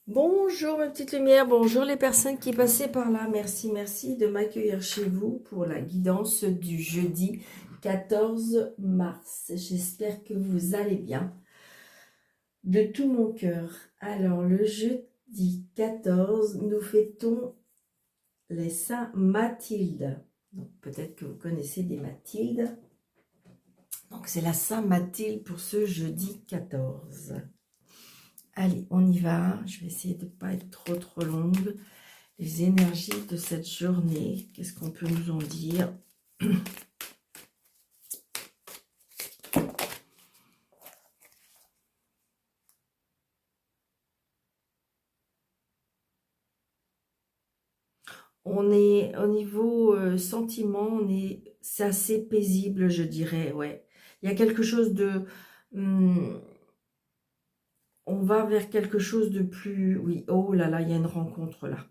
Bonjour ma petite lumière, bonjour les personnes qui passaient par là. Merci, merci de m'accueillir chez vous pour la guidance du jeudi 14 mars. J'espère que vous allez bien de tout mon cœur. Alors le jeudi 14, nous fêtons les Saints Mathilde. Donc peut-être que vous connaissez des Mathildes. Donc c'est la Saint Mathilde pour ce jeudi 14. Allez, on y va. Je vais essayer de ne pas être trop longue. Les énergies de cette journée, qu'est-ce qu'on peut nous en dire? On est au niveau sentiment, c'est assez paisible, je dirais, ouais. Il y a quelque chose de... on va vers quelque chose de plus... Oui, oh là là, il y a une rencontre là.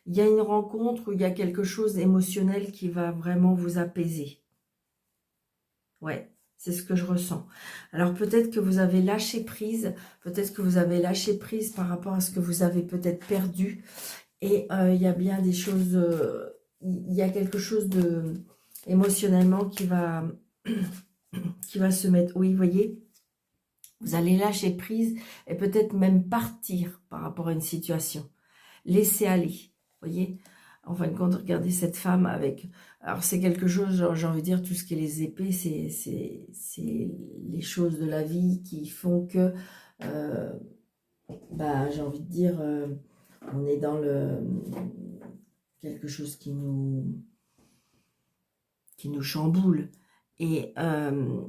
Il y a une rencontre où il y a quelque chose d'émotionnel qui va vraiment vous apaiser. Ouais, c'est ce que je ressens. Alors peut-être que vous avez lâché prise, peut-être que vous avez lâché prise par rapport à ce que vous avez peut-être perdu. Et il y a bien des choses, il y a quelque chose de émotionnellement qui va se mettre. Oui, vous voyez, vous allez lâcher prise et peut-être même partir par rapport à une situation. Laisser aller, vous voyez. En fin de compte, regardez cette femme avec... Alors, c'est quelque chose, genre, j'ai envie de dire, tout ce qui est les épées, c'est les choses de la vie qui font que, j'ai envie de dire, on est dans quelque chose qui nous chamboule. Et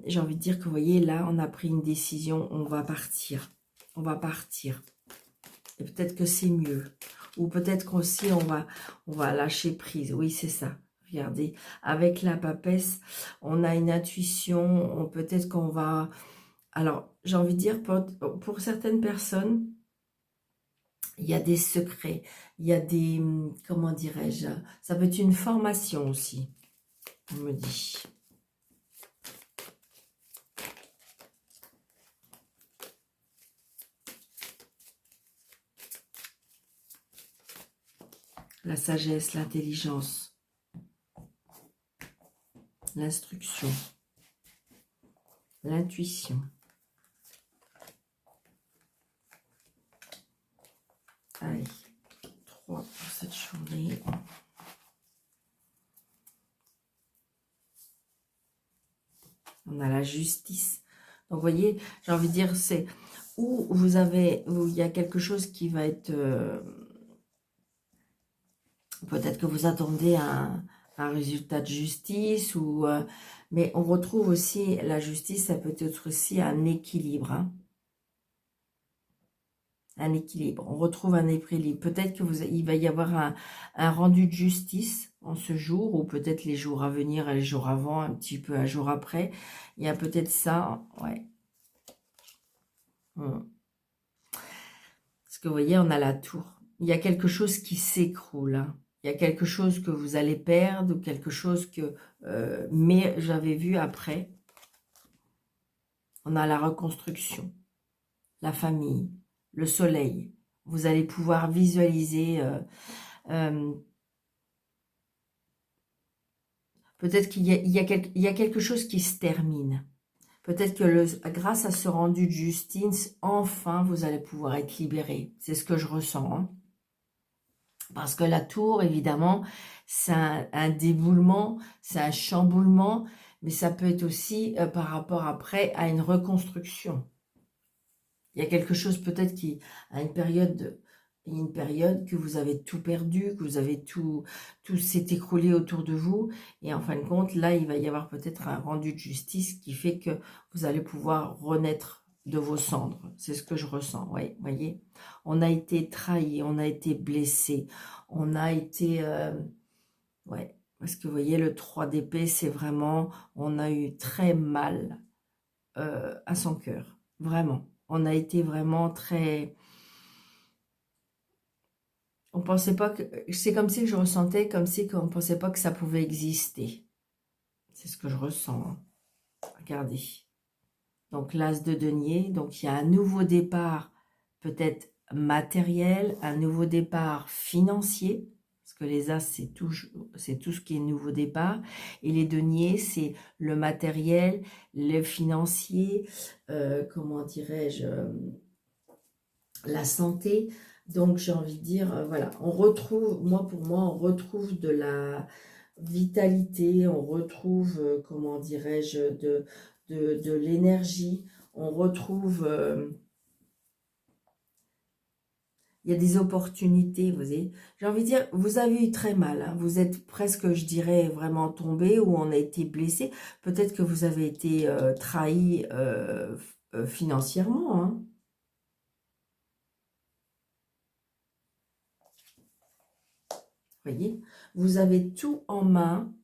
j'ai envie de dire que, vous voyez, là, on a pris une décision, on va partir. On va partir. Et peut-être que c'est mieux. Ou peut-être qu'aussi on va lâcher prise. Oui, c'est ça. Regardez, avec la papesse, on a une intuition. Peut-être qu'on va... Alors, j'ai envie de dire, pour certaines personnes, il y a des secrets. Il y a des... Comment dirais-je? Ça peut être une formation aussi, on me dit. La sagesse, l'intelligence, l'instruction, l'intuition. Allez, 3 pour cette journée. On a la justice. Donc, vous voyez, j'ai envie de dire, c'est où où il y a quelque chose qui va être... peut-être que vous attendez un résultat de justice, mais on retrouve aussi, la justice, ça peut être aussi un équilibre. Hein. Un équilibre. On retrouve un équilibre. Peut-être il va y avoir un rendu de justice en ce jour, ou peut-être les jours à venir, les jours avant, un petit peu un jour après. Il y a peut-être ça, ouais. Parce que vous voyez, on a la tour. Il y a quelque chose qui s'écroule. Hein. Il y a quelque chose que vous allez perdre, ou quelque chose que... mais j'avais vu après, on a la reconstruction, la famille, le soleil. Vous allez pouvoir visualiser... peut-être qu'il y a quelque chose qui se termine. Peut-être que grâce à ce rendu de justice, enfin, vous allez pouvoir être libéré. C'est ce que je ressens. Hein. Parce que la tour, évidemment, c'est un déboulement, c'est un chamboulement, mais ça peut être aussi par rapport après à une reconstruction. Il y a quelque chose peut-être qui, à une période que vous avez tout perdu, que vous avez tout s'est écroulé autour de vous, et en fin de compte, là, il va y avoir peut-être un rendu de justice qui fait que vous allez pouvoir renaître de vos cendres. C'est ce que je ressens, oui, voyez. On a été trahi, on a été blessé, on a été... ouais, parce que vous voyez, le 3 d'épée, c'est vraiment... On a eu très mal à son cœur, vraiment. On a été vraiment très... On pensait pas que... C'est comme si je ressentais, comme si on pensait pas que ça pouvait exister. C'est ce que je ressens. Hein. Regardez. Donc, l'as de denier. Donc, il y a un nouveau départ, peut-être matériel, un nouveau départ financier, parce que les As, c'est tout ce qui est nouveau départ, et les deniers, c'est le matériel, le financier, comment dirais-je, la santé. Donc j'ai envie de dire, voilà, on retrouve, pour moi, on retrouve de la vitalité, on retrouve, comment dirais-je, de l'énergie, on retrouve, il y a des opportunités, vous voyez. J'ai envie de dire, vous avez eu très mal, hein. Vous êtes presque, je dirais, vraiment tombé ou on a été blessé. Peut-être que vous avez été trahi financièrement, hein. Vous voyez, vous avez tout en main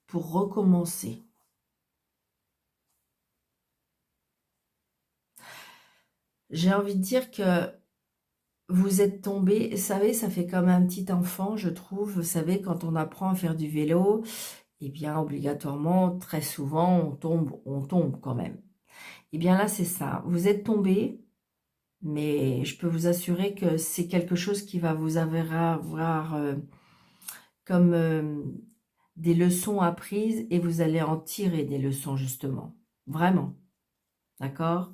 pour recommencer. J'ai envie de dire que vous êtes tombé, vous savez, ça fait comme un petit enfant, je trouve. Vous savez, quand on apprend à faire du vélo, eh bien, obligatoirement, très souvent, on tombe quand même. Eh bien là, c'est ça. Vous êtes tombé, mais je peux vous assurer que c'est quelque chose qui va vous avoir comme des leçons apprises et vous allez en tirer des leçons, justement. Vraiment. D'accord?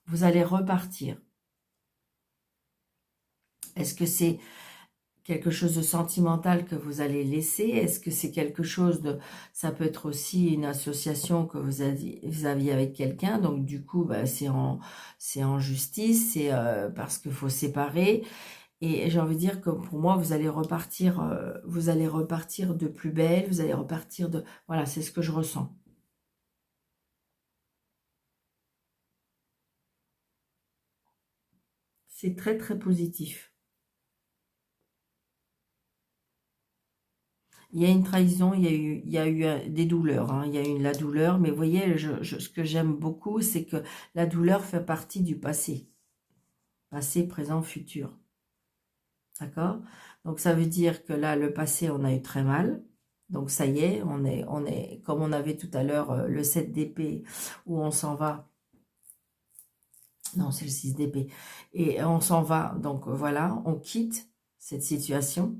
Vous allez repartir. Est-ce que c'est quelque chose de sentimental que vous allez laisser? Est-ce que c'est quelque chose de... Ça peut être aussi une association que vous aviez avec quelqu'un, donc du coup, bah, c'est en justice, c'est parce qu'il faut séparer. Et j'ai envie de dire que pour moi, vous allez repartir de plus belle, vous allez repartir de... Voilà, c'est ce que je ressens. C'est très, très positif. Il y a une trahison, il y a eu des douleurs, hein, il y a eu la douleur, mais vous voyez, ce que j'aime beaucoup, c'est que la douleur fait partie du passé. Passé, présent, futur. D'accord? Donc ça veut dire que là, le passé, on a eu très mal. Donc ça y est, on est comme on avait tout à l'heure le 7 d'épée où on s'en va. Non, c'est le 6 d'épée. Et on s'en va. Donc voilà, on quitte cette situation.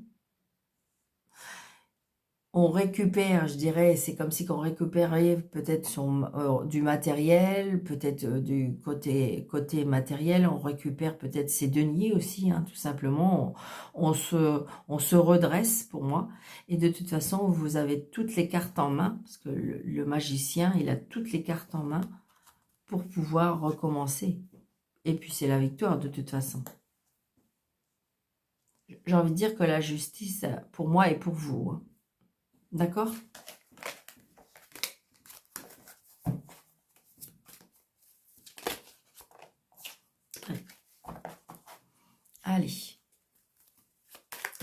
On récupère, je dirais, c'est comme si on récupérait peut-être du matériel, peut-être du côté matériel, on récupère peut-être ses deniers aussi, hein, tout simplement. On se redresse pour moi. Et de toute façon, vous avez toutes les cartes en main, parce que le magicien, il a toutes les cartes en main pour pouvoir recommencer. Et puis c'est la victoire de toute façon. J'ai envie de dire que la justice, pour moi, est pour vous, hein. D'accord? Allez,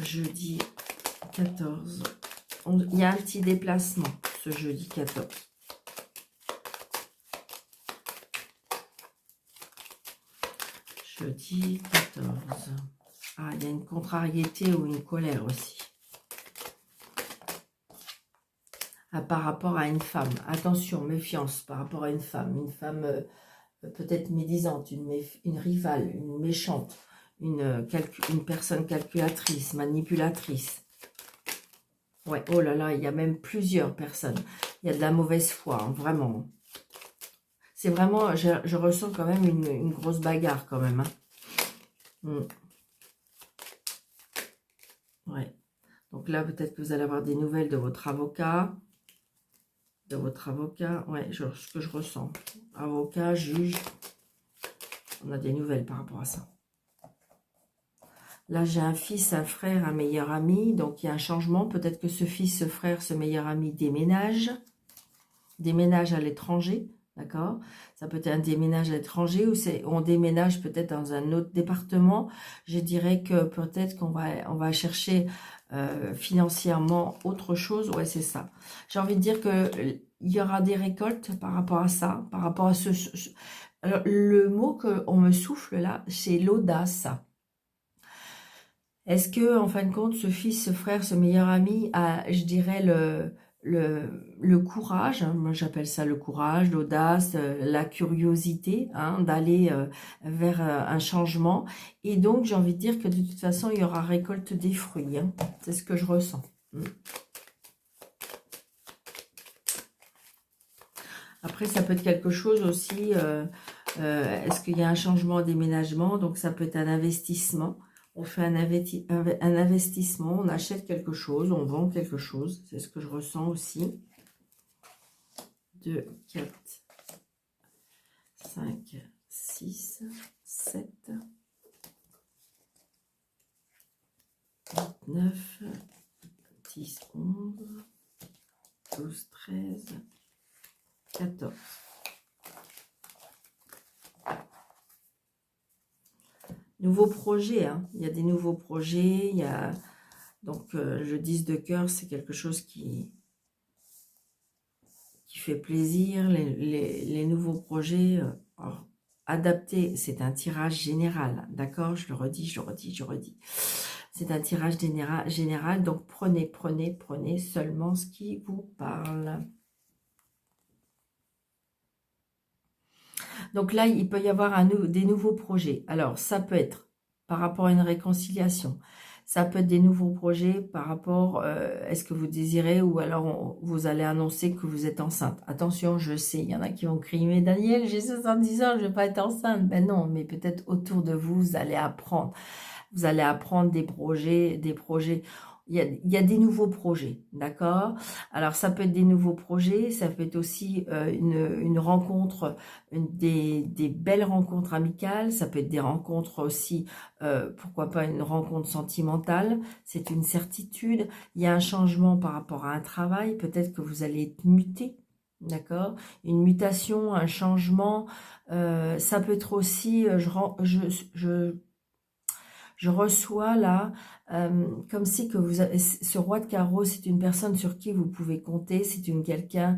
jeudi 14. Il y a un petit déplacement ce jeudi 14. Jeudi 14. Ah, il y a une contrariété ou une colère aussi. Ah, par rapport à une femme. Attention, méfiance par rapport à une femme. Une femme peut-être médisante, une rivale, une méchante, une personne calculatrice, manipulatrice. Ouais, oh là là, il y a même plusieurs personnes. Il y a de la mauvaise foi, hein, vraiment. C'est vraiment, je ressens quand même une grosse bagarre quand même, hein. Ouais. Donc là, peut-être que vous allez avoir des nouvelles de votre avocat. Ouais, ce que je ressens. Avocat, juge. On a des nouvelles par rapport à ça. Là, j'ai un fils, un frère, un meilleur ami. Donc, il y a un changement. Peut-être que ce fils, ce frère, ce meilleur ami déménage. Déménage à l'étranger. D'accord? Ça peut être un déménage à l'étranger ou on déménage peut-être dans un autre département. Je dirais que peut-être qu'on va chercher financièrement autre chose. Ouais, c'est ça. J'ai envie de dire que il y aura des récoltes par rapport à ça, par rapport à Alors, le mot qu'on me souffle là, c'est l'audace. Est-ce que, en fin de compte, ce fils, ce frère, ce meilleur ami a, je dirais, le courage, hein, moi j'appelle ça le courage, l'audace, la curiosité, hein, d'aller vers un changement. Et donc j'ai envie de dire que de toute façon il y aura récolte des fruits, hein. C'est ce que je ressens. Après ça peut être quelque chose aussi, est-ce qu'il y a un changement déménagement, donc ça peut être un investissement. On fait un investissement, on achète quelque chose, on vend quelque chose, c'est ce que je ressens aussi. 2, 4, 5, 6, 7, 9, 10, 11, 12, 13, 14. Nouveaux projets, hein. Il y a des nouveaux projets, il y a donc le 10 de cœur, c'est quelque chose qui fait plaisir, les nouveaux projets adaptés, c'est un tirage général, d'accord? Je le redis, je le redis, je le redis. C'est un tirage général, donc prenez seulement ce qui vous parle. Donc là, il peut y avoir des nouveaux projets. Alors, ça peut être par rapport à une réconciliation. Ça peut être des nouveaux projets par rapport, est-ce que vous désirez, ou alors vous allez annoncer que vous êtes enceinte. Attention, je sais, il y en a qui vont crier, mais Daniel, j'ai 70 ans, je ne vais pas être enceinte. Ben non, mais peut-être autour de vous, vous allez apprendre. Vous allez apprendre des projets. Il y a des nouveaux projets, d'accord? Alors, ça peut être des nouveaux projets, ça peut être aussi une rencontre, des belles rencontres amicales, ça peut être des rencontres aussi, pourquoi pas une rencontre sentimentale, c'est une certitude. Il y a un changement par rapport à un travail, peut-être que vous allez être muté, d'accord? Une mutation, un changement, ça peut être aussi, je reçois là, comme si que vous avez, ce roi de carreau, c'est une personne sur qui vous pouvez compter, c'est quelqu'un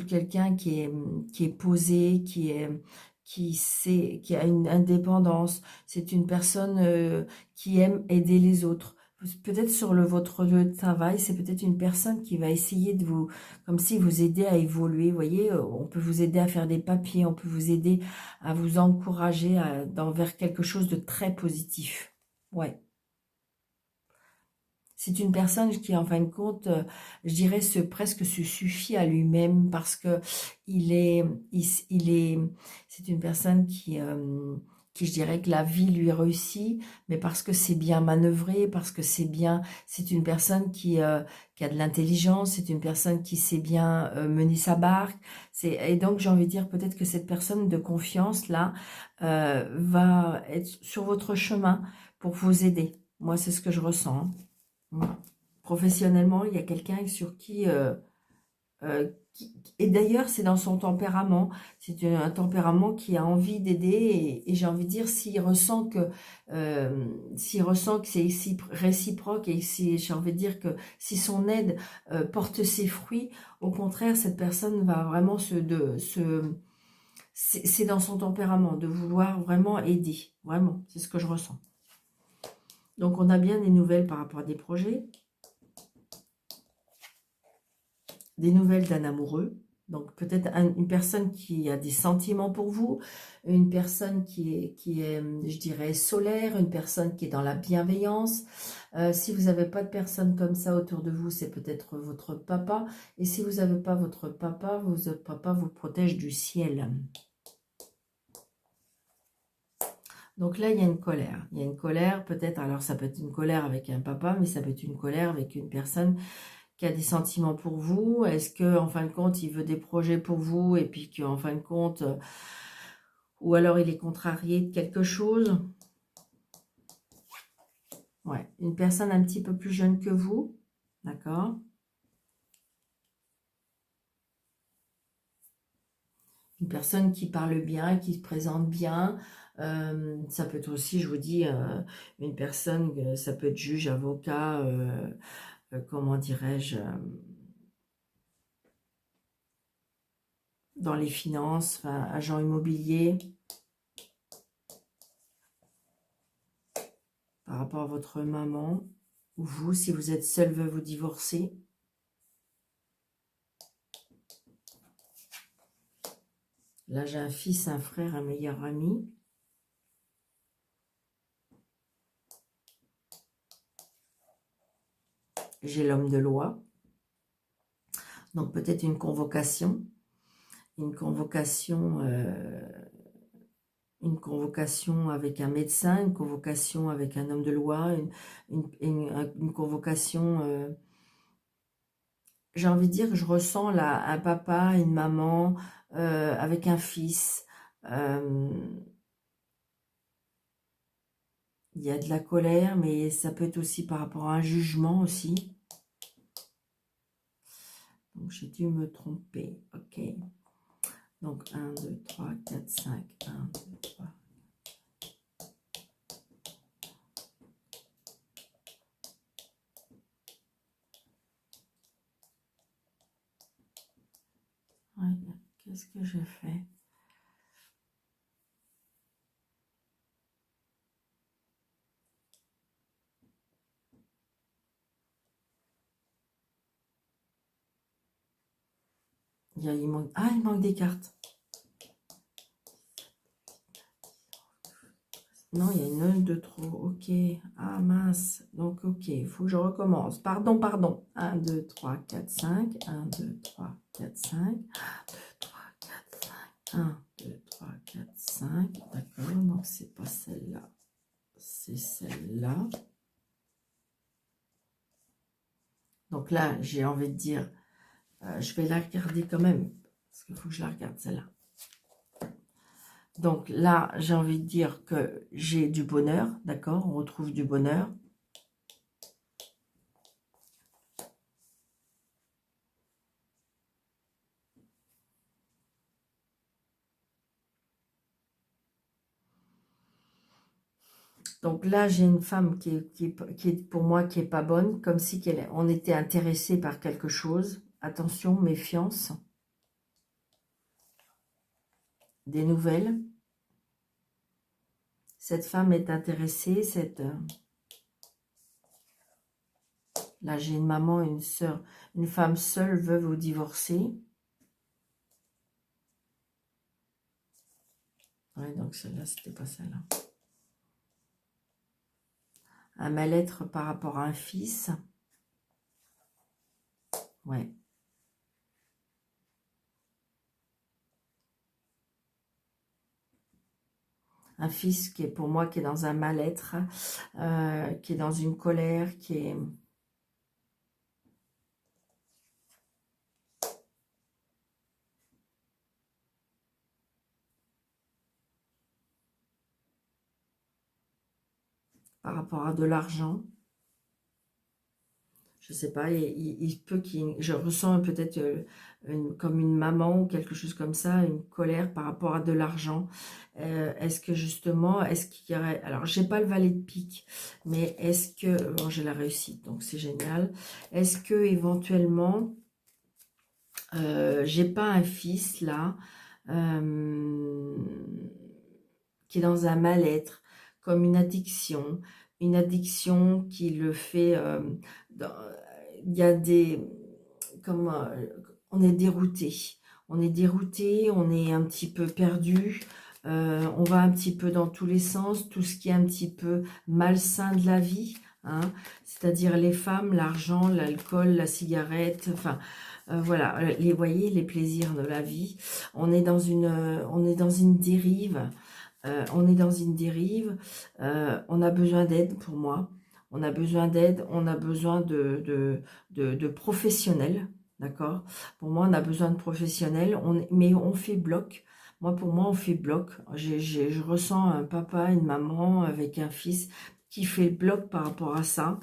quelqu'un qui est posé, qui a une indépendance, c'est une personne qui aime aider les autres. Peut-être sur votre lieu de travail, c'est peut-être une personne qui va essayer de vous, comme si vous aider à évoluer. Vous voyez, on peut vous aider à faire des papiers, on peut vous aider à vous encourager vers quelque chose de très positif. Ouais. C'est une personne qui, en fin de compte, je dirais, presque se suffit à lui-même parce que c'est une personne qui, je dirais que la vie lui réussit, mais parce que c'est bien manœuvré, parce que c'est une personne qui a de l'intelligence, c'est une personne qui sait bien mener sa barque. Et donc, j'ai envie de dire peut-être que cette personne de confiance, là, va être sur votre chemin pour vous aider. Moi, c'est ce que je ressens, hein. Professionnellement, il y a quelqu'un sur et d'ailleurs c'est dans son tempérament, c'est un tempérament qui a envie d'aider, et j'ai envie de dire s'il ressent que c'est réciproque, et si j'ai envie de dire que si son aide porte ses fruits, au contraire cette personne va vraiment c'est dans son tempérament de vouloir vraiment aider, vraiment, c'est ce que je ressens. Donc on a bien des nouvelles par rapport à des projets. Des nouvelles d'un amoureux, donc peut-être une personne qui a des sentiments pour vous, une personne qui est, je dirais, solaire, une personne qui est dans la bienveillance. Si vous n'avez pas de personne comme ça autour de vous, c'est peut-être votre papa. Et si vous n'avez pas votre papa vous protège du ciel. Donc là, il y a une colère. Il y a une colère, peut-être, alors ça peut être une colère avec un papa, mais ça peut être une colère avec une personne qui a des sentiments pour vous. Est-ce que en fin de compte, il veut des projets pour vous, et puis qu'en fin de compte, ou alors il est contrarié de quelque chose. Ouais, une personne un petit peu plus jeune que vous, d'accord? Une personne qui parle bien, qui se présente bien. Ça peut être aussi, je vous dis, une personne, ça peut être juge, avocat, comment dirais-je, dans les finances, enfin, agent immobilier. Par rapport à votre maman, ou vous, si vous êtes seul, veuve ou divorcé. Là, j'ai un fils, un frère, un meilleur ami. J'ai l'homme de loi. Donc, peut-être une convocation. Une convocation avec un médecin, une convocation avec un homme de loi, une convocation... j'ai envie de dire que je ressens là un papa, une maman avec un fils. Il y a de la colère, mais ça peut être aussi par rapport à un jugement aussi. Donc, j'ai dû me tromper. Ok. Donc, 1, 2, 3, 4, 5. 1, 2, 3. Ouais, qu'est-ce que j'ai fait? Il manque des cartes. Non, il y a une 9 de trop. Ok. Ah mince. Donc, ok. Il faut que je recommence. Pardon, pardon. 1, 2, 3, 4, 5. 1, 2, 3, 4, 5. 1, 2, 3, 4, 5. D'accord. Donc, c'est pas celle-là. C'est celle-là. Donc là, j'ai envie de dire, je vais la regarder quand même. Parce qu'il faut que je la regarde, celle-là. Donc là, j'ai envie de dire que j'ai du bonheur, d'accord? On retrouve du bonheur. Donc là, j'ai une femme qui est pour moi qui est pas bonne, comme si on était intéressé par quelque chose. Attention, méfiance. Des nouvelles. Cette femme est intéressée. Là, j'ai une maman, une sœur, une femme seule, veuve ou divorcée. Ouais, donc celle-là, c'était pas celle-là. Un mal-être par rapport à un fils. Ouais. Un fils qui est pour moi, qui est dans un mal-être, qui est dans une colère, qui est... par rapport à de l'argent. Je sais pas, il peut qu'il... Je ressens peut-être comme une maman ou quelque chose comme ça, une colère par rapport à de l'argent. Est-ce que justement, est-ce qu'il y aurait... Alors, j'ai pas le valet de pique, mais est-ce que... Bon, j'ai la réussite, donc c'est génial. Est-ce que éventuellement, j'ai pas un fils là, qui est dans un mal-être, comme une addiction qui le fait... il y a des... Comme, on est dérouté. On est dérouté, on est un petit peu perdu. On va un petit peu dans tous les sens. Tout ce qui est un petit peu malsain de la vie. Hein, c'est-à-dire les femmes, l'argent, l'alcool, la cigarette, enfin... voilà, voyez, les plaisirs de la vie. On est dans une dérive. On est dans une dérive. On a besoin d'aide pour moi. On a besoin d'aide. On a besoin de professionnels. D'accord? Pour moi, on a besoin de professionnels. Mais on fait bloc. Moi, pour moi, on fait bloc. Je ressens un papa, une maman avec un fils qui fait bloc par rapport à ça.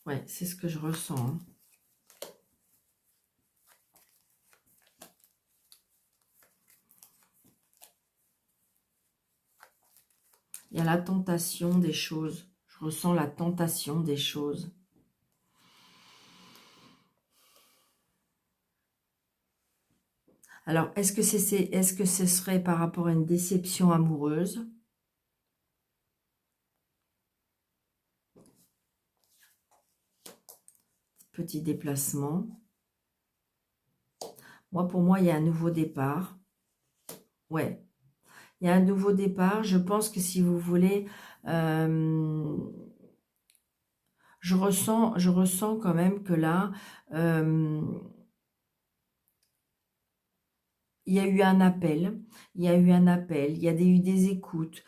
Ouais, c'est ce que je ressens. Hein. Il y a la tentation des choses. Je ressens la tentation des choses. Alors, est-ce que ce serait par rapport à une déception amoureuse? Petit déplacement. Moi, pour moi, il y a un nouveau départ. Ouais, il y a un nouveau départ. Je pense que si vous voulez, je ressens quand même que là, il y a eu un appel. Il y a eu un appel. Il y a eu des écoutes.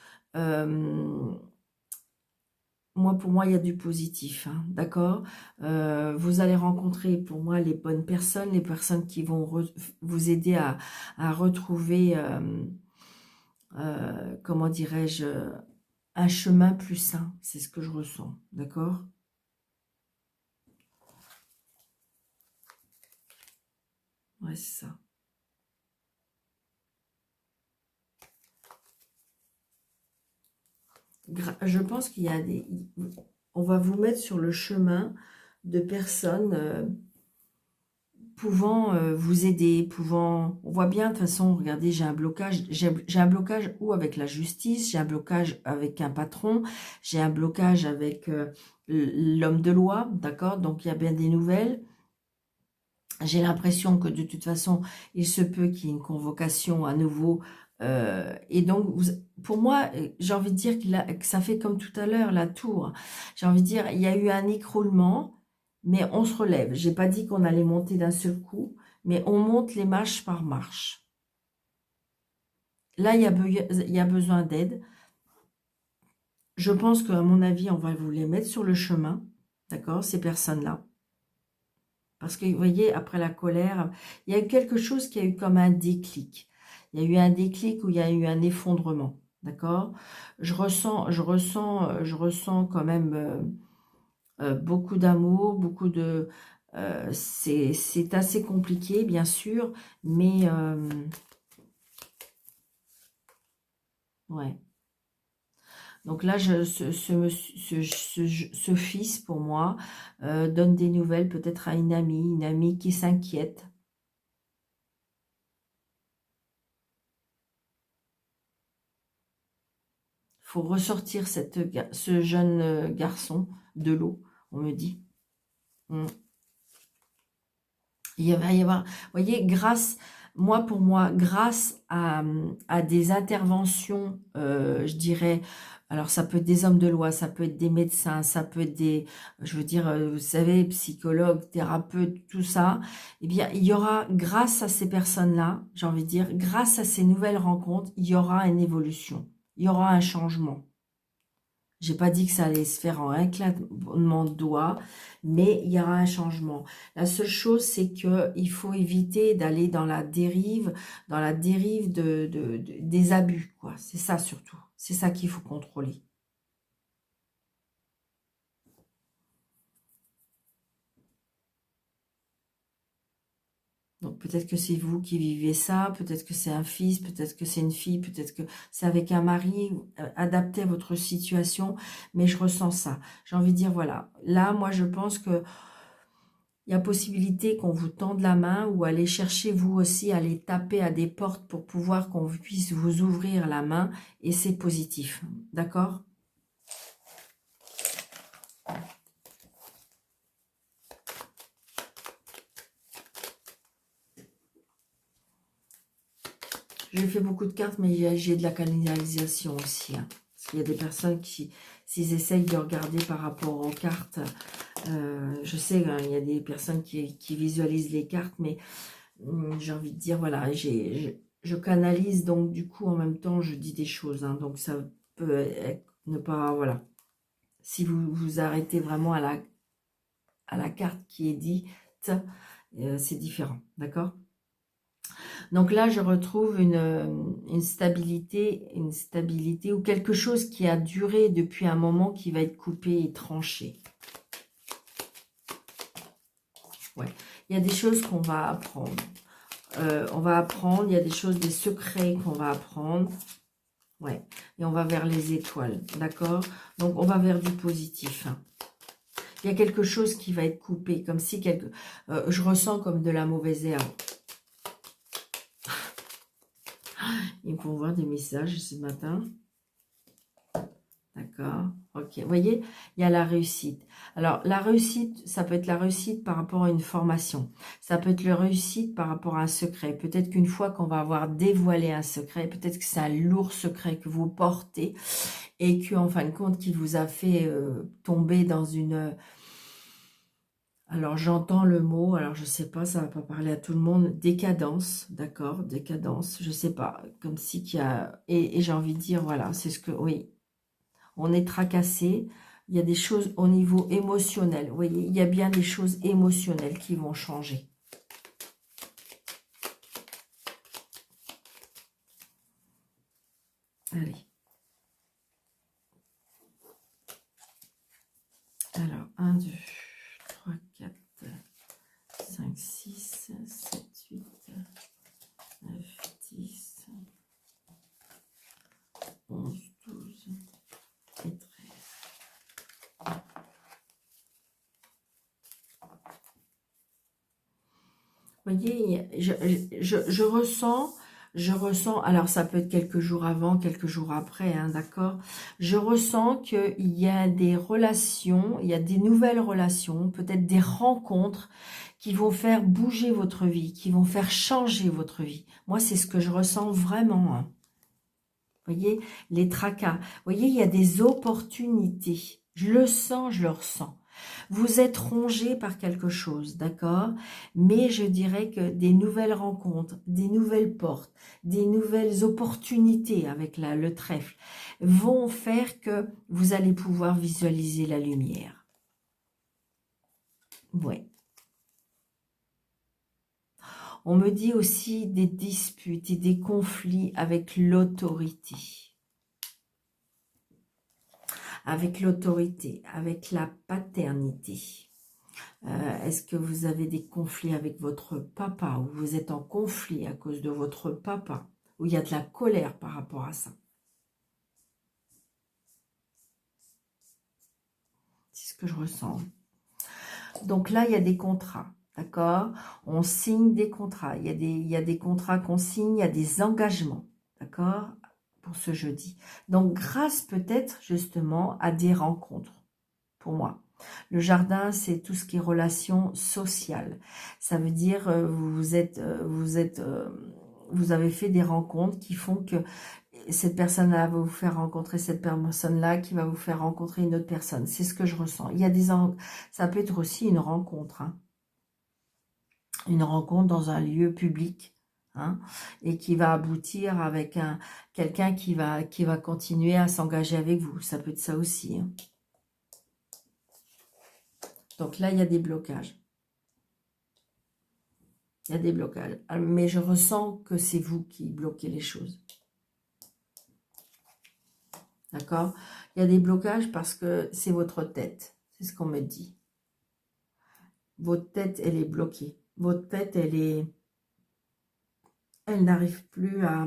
Moi, pour moi, il y a du positif, hein, d'accord? Vous allez rencontrer, pour moi, les bonnes personnes, les personnes qui vont vous aider à retrouver, comment dirais-je, un chemin plus sain. C'est ce que je ressens, d'accord? Ouais, c'est ça. Je pense qu'il y a des... On va vous mettre sur le chemin de personnes pouvant vous aider, pouvant... On voit bien, de toute façon, regardez, j'ai un blocage. J'ai un blocage ou avec la justice, j'ai un blocage avec un patron, j'ai un blocage avec l'homme de loi, d'accord? Donc, il y a bien des nouvelles. J'ai l'impression que de toute façon, il se peut qu'il y ait une convocation à nouveau. Et donc, pour moi, j'ai envie de dire que ça fait comme tout à l'heure, la tour. J'ai envie de dire, il y a eu un écroulement, mais on se relève. J'ai pas dit qu'on allait monter d'un seul coup, mais on monte les marches par marche. Là, il y a besoin d'aide. Je pense qu'à mon avis, on va vous les mettre sur le chemin, d'accord, ces personnes-là. Parce que, vous voyez, après la colère, il y a eu quelque chose qui a eu comme un déclic. Il y a eu un déclic où il y a eu un effondrement, d'accord? Je ressens quand même beaucoup d'amour, beaucoup de... c'est assez compliqué, bien sûr, mais... ouais. Donc là, ce fils, pour moi, donne des nouvelles peut-être à une amie qui s'inquiète. Faut ressortir ce jeune garçon de l'eau, on me dit. Mm. Il va y avoir, vous voyez, pour moi, grâce à des interventions, je dirais, alors ça peut être des hommes de loi, ça peut être des médecins, ça peut être des, je veux dire, vous savez, psychologues, thérapeutes, tout ça, eh bien, il y aura, grâce à ces personnes-là, j'ai envie de dire, grâce à ces nouvelles rencontres, il y aura une évolution, il y aura un changement. J'ai pas dit que ça allait se faire en un claquement de doigts, mais il y aura un changement. La seule chose, c'est que il faut éviter d'aller dans la dérive des abus, quoi. C'est ça surtout. C'est ça qu'il faut contrôler. Donc peut-être que c'est vous qui vivez ça, peut-être que c'est un fils, peut-être que c'est une fille, peut-être que c'est avec un mari, adaptez à votre situation, mais je ressens ça. J'ai envie de dire, voilà, là, moi, je pense que il y a possibilité qu'on vous tende la main ou aller chercher vous aussi, aller taper à des portes pour pouvoir qu'on puisse vous ouvrir la main et c'est positif. D'accord? J'ai fait beaucoup de cartes, mais j'ai de la canalisation aussi, hein. Parce qu'il y a des personnes qui, s'ils essayent de regarder par rapport aux cartes, je sais, hein, il y a des personnes qui visualisent les cartes, mais j'ai envie de dire, voilà, je canalise, donc du coup, en même temps, je dis des choses, hein, donc ça peut ne pas, voilà. Si vous vous arrêtez vraiment à la carte qui est dite, c'est différent, d'accord? Donc là, je retrouve une stabilité ou quelque chose qui a duré depuis un moment qui va être coupé et tranché. Ouais. Il y a des choses qu'on va apprendre. On va apprendre, il y a des choses, des secrets qu'on va apprendre. Ouais. Et on va vers les étoiles, d'accord? Donc, on va vers du positif, hein. Il y a quelque chose qui va être coupé, comme si je ressens comme de la mauvaise herbe. Ils me font voir des messages ce matin. D'accord, ok. Vous voyez, il y a la réussite. Alors, la réussite, ça peut être la réussite par rapport à une formation. Ça peut être la réussite par rapport à un secret. Peut-être qu'une fois qu'on va avoir dévoilé un secret, peut-être que c'est un lourd secret que vous portez et que, en fin de compte, qui vous a fait tomber dans une... Alors, j'entends le mot, alors je sais pas, ça va pas parler à tout le monde, décadence, d'accord, décadence, je sais pas, comme si qu'il y a... Et j'ai envie de dire, voilà, c'est ce que... Oui, on est tracassé, il y a des choses au niveau émotionnel. Vous voyez, il y a bien des choses émotionnelles qui vont changer. Allez. Alors, 1, 2, 3, 4, 5, 6, 7, 8, 9, 10, 11, 12 et 13. Vous voyez, je ressens, alors ça peut être quelques jours avant, quelques jours après, hein, d'accord? Je ressens qu'il y a des relations, il y a des nouvelles relations, peut-être des rencontres qui vont faire bouger votre vie, qui vont faire changer votre vie. Moi, c'est ce que je ressens vraiment, hein. Vous voyez, les tracas. Vous voyez, il y a des opportunités. Je le sens, je le ressens. Vous êtes rongé par quelque chose, d'accord? Mais je dirais que des nouvelles rencontres, des nouvelles portes, des nouvelles opportunités avec le trèfle vont faire que vous allez pouvoir visualiser la lumière. Ouais. On me dit aussi des disputes et des conflits avec l'autorité. Avec l'autorité, avec la paternité. Est-ce que vous avez des conflits avec votre papa ou vous êtes en conflit à cause de votre papa ou il y a de la colère par rapport à ça? C'est ce que je ressens. Donc là, il y a des contrats, d'accord? On signe des contrats. Il y a des contrats qu'on signe, il y a des engagements, d'accord? Pour ce jeudi. Donc, grâce peut-être justement à des rencontres, pour moi. Le jardin, c'est tout ce qui est relations sociales. Ça veut dire vous avez fait des rencontres qui font que cette personne-là va vous faire rencontrer cette personne-là qui va vous faire rencontrer une autre personne. C'est ce que je ressens. Il y a ça peut être aussi une rencontre, hein. Une rencontre dans un lieu public, hein, et qui va aboutir avec quelqu'un qui va continuer à s'engager avec vous. Ça peut être ça aussi, hein. Donc là, il y a des blocages. Il y a des blocages. Mais je ressens que c'est vous qui bloquez les choses. D'accord? Il y a des blocages parce que c'est votre tête. C'est ce qu'on me dit. Votre tête, elle est bloquée. Votre tête, elle n'arrive plus à...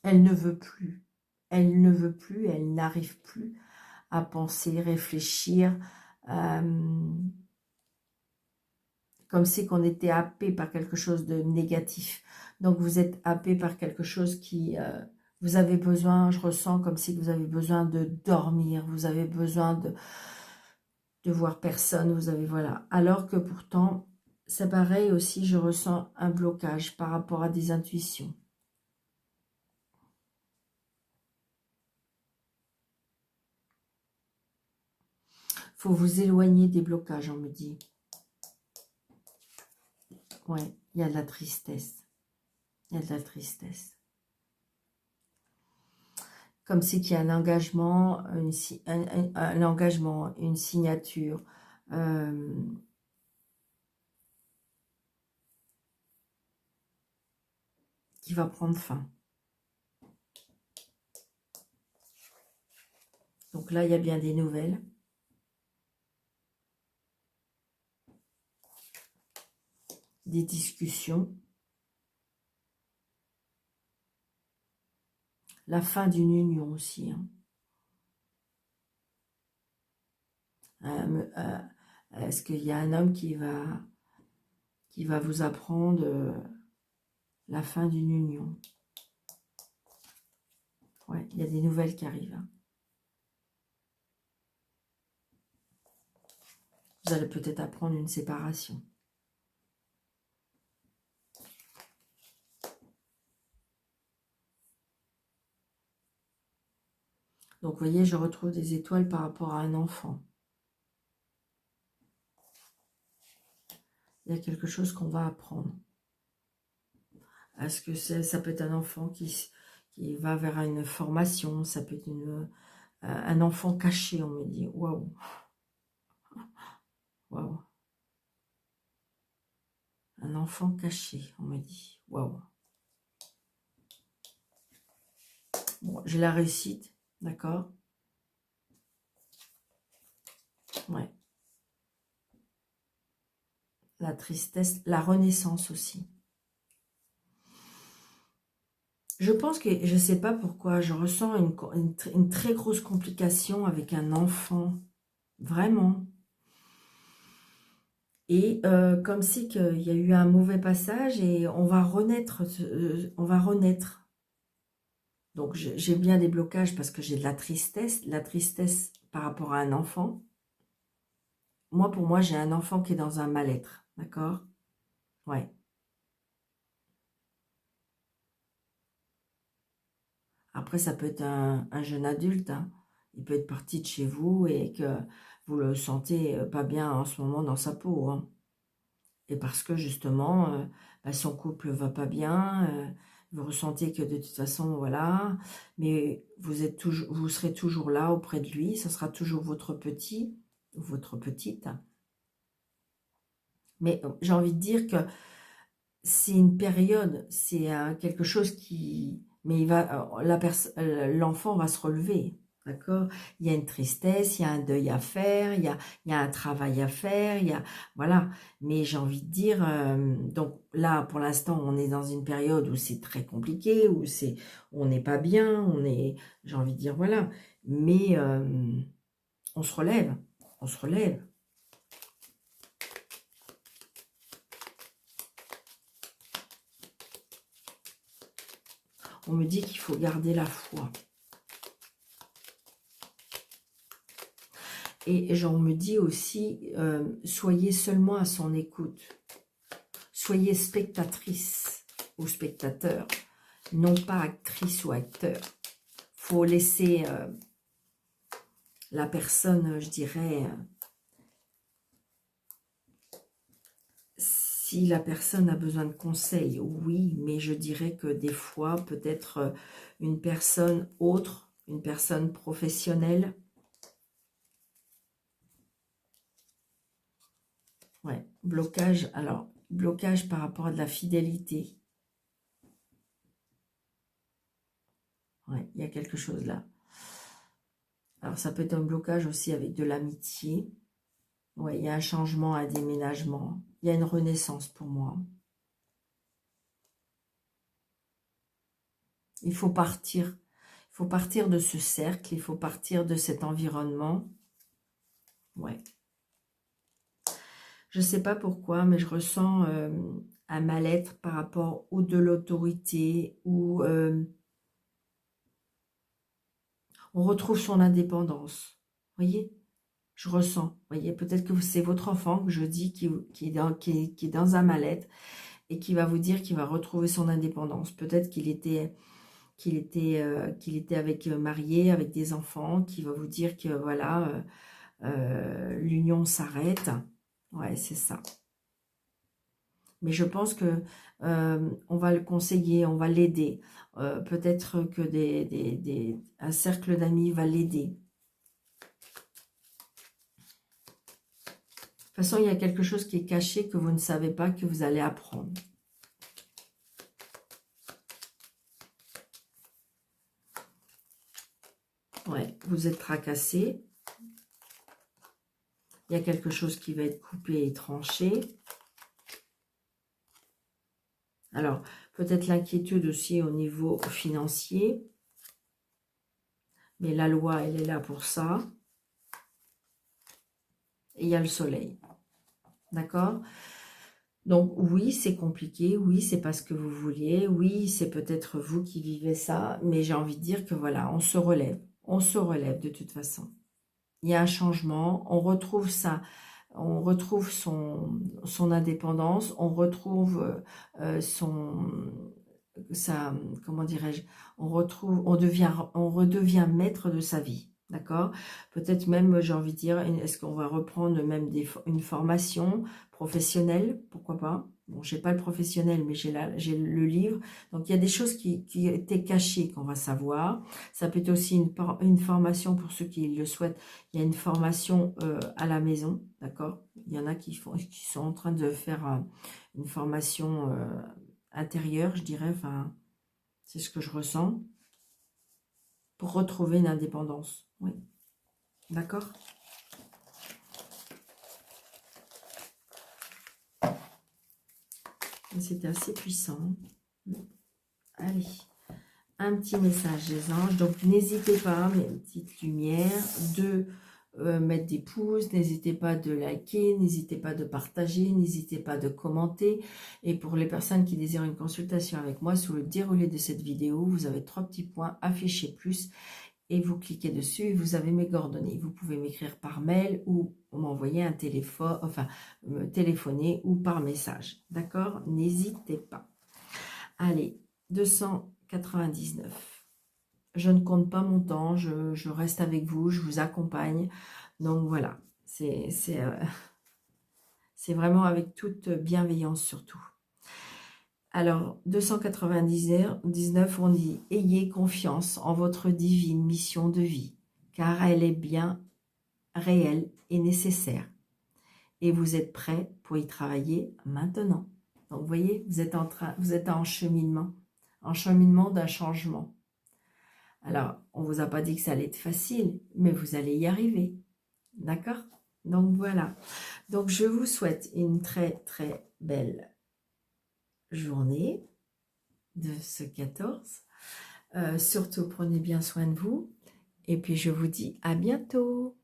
Elle ne veut plus. Elle ne veut plus, elle n'arrive plus à penser, réfléchir. Comme si qu'on était happé par quelque chose de négatif. Donc vous êtes happé par quelque chose qui... vous avez besoin, je ressens comme si vous avez besoin de dormir, vous avez besoin de voir personne, vous avez... Voilà. Alors que pourtant, c'est pareil aussi, je ressens un blocage par rapport à des intuitions. Faut vous éloigner des blocages, on me dit. Ouais, il y a de la tristesse. Il y a de la tristesse. Comme si qu'il y a un engagement, un engagement, une signature. Qui va prendre fin. Donc là, il y a bien des nouvelles. Des discussions. La fin d'une union aussi, hein. Est-ce qu'il y a un homme qui va vous apprendre la fin d'une union? Ouais, il y a des nouvelles qui arrivent. Hein. Vous allez peut-être apprendre une séparation. Donc, vous voyez, je retrouve des étoiles par rapport à un enfant. Il y a quelque chose qu'on va apprendre. Est-ce que ça peut être un enfant qui va vers une formation, ça peut être un enfant caché, on me dit. Waouh, waouh. Un enfant caché, on me dit. Waouh. Bon, j'ai la réussite, d'accord? Ouais. La tristesse, la renaissance aussi. Je pense que, je ne sais pas pourquoi, je ressens une très grosse complication avec un enfant. Vraiment. Et comme c'est qu'il y a eu un mauvais passage et on va renaître. On va renaître. Donc j'ai bien des blocages parce que j'ai de la tristesse par rapport à un enfant. Moi, pour moi, j'ai un enfant qui est dans un mal-être. D'accord? Ouais. Après, ça peut être un jeune adulte. Hein. Il peut être parti de chez vous et que vous le sentez pas bien en ce moment dans sa peau. Hein. Et parce que justement, bah, son couple va pas bien, vous ressentez que de toute façon, voilà, mais vous serez toujours là auprès de lui, ce sera toujours votre petit ou votre petite. Mais j'ai envie de dire que c'est une période, c'est quelque chose qui... Mais l'enfant va se relever, d'accord? Il y a une tristesse, il y a un deuil à faire, il y a un travail à faire, voilà. Mais j'ai envie de dire, donc là, pour l'instant, on est dans une période où c'est très compliqué, on n'est pas bien, j'ai envie de dire, voilà. Mais on se relève, on se relève. On me dit qu'il faut garder la foi. Et j'en me dis aussi, soyez seulement à son écoute. Soyez spectatrice ou spectateur, non pas actrice ou acteur. Faut laisser la personne, je dirais, si la personne a besoin de conseils, oui, mais je dirais que des fois, peut-être une personne autre, une personne professionnelle, ouais, blocage, alors, blocage par rapport à de la fidélité. Ouais, il y a quelque chose là. Alors, ça peut être un blocage aussi avec de l'amitié. Ouais, il y a un changement, un déménagement. Il y a une renaissance pour moi. Il faut partir. Il faut partir de ce cercle. Il faut partir de cet environnement. Ouais. Je ne sais pas pourquoi, mais je ressens un mal-être par rapport ou de l'autorité ou on retrouve son indépendance. Vous voyez? Je ressens. Vous voyez, peut-être que c'est votre enfant que je dis qui est dans un mal-être et qui va vous dire qu'il va retrouver son indépendance. Peut-être qu'il était avec marié, avec des enfants, qui va vous dire que voilà, l'union s'arrête. Ouais, c'est ça. Mais je pense que on va le conseiller, on va l'aider. Peut-être que un cercle d'amis va l'aider. De toute façon, il y a quelque chose qui est caché que vous ne savez pas, que vous allez apprendre. Ouais, vous êtes tracassé. Il y a quelque chose qui va être coupé et tranché. Alors, peut-être l'inquiétude aussi au niveau financier. Mais la loi, elle est là pour ça. Et il y a le soleil. D'accord? Donc oui, c'est compliqué, oui, c'est pas ce que vous vouliez, oui, c'est peut-être vous qui vivez ça, mais j'ai envie de dire que voilà, on se relève de toute façon. Il y a un changement, on retrouve ça, on retrouve son indépendance, on retrouve son, sa, comment dirais-je, on redevient maître de sa vie. D'accord? Peut-être même, j'ai envie de dire, est-ce qu'on va reprendre même une formation professionnelle? Pourquoi pas? Bon, j'ai pas le professionnel, mais j'ai le livre. Donc, il y a des choses qui étaient cachées qu'on va savoir. Ça peut être aussi une formation pour ceux qui le souhaitent. Il y a une formation à la maison, d'accord? Il y en a qui sont en train de faire une formation intérieure, je dirais. Enfin, c'est ce que je ressens pour retrouver une indépendance. Oui, d'accord? C'était assez puissant. Allez, un petit message des anges. Donc, n'hésitez pas, mes petites lumières, de mettre des pouces, n'hésitez pas de liker, n'hésitez pas de partager, n'hésitez pas de commenter. Et pour les personnes qui désirent une consultation avec moi, sous le déroulé de cette vidéo, vous avez 3 petits points affichés plus et vous cliquez dessus et vous avez mes coordonnées. Vous pouvez m'écrire par mail ou m'envoyer un téléphone, enfin me téléphoner ou par message. D'accord? N'hésitez pas. Allez, 299. Je ne compte pas mon temps, je reste avec vous, je vous accompagne. Donc voilà, c'est vraiment avec toute bienveillance surtout. Alors, 299, on dit « Ayez confiance en votre divine mission de vie, car elle est bien réelle et nécessaire. Et vous êtes prêt pour y travailler maintenant. » Donc, vous voyez, vous êtes en cheminement d'un changement. Alors, on ne vous a pas dit que ça allait être facile, mais vous allez y arriver. D'accord? Donc, voilà. Donc, je vous souhaite une très, très belle journée de ce 14. Surtout, prenez bien soin de vous. Et puis, je vous dis à bientôt.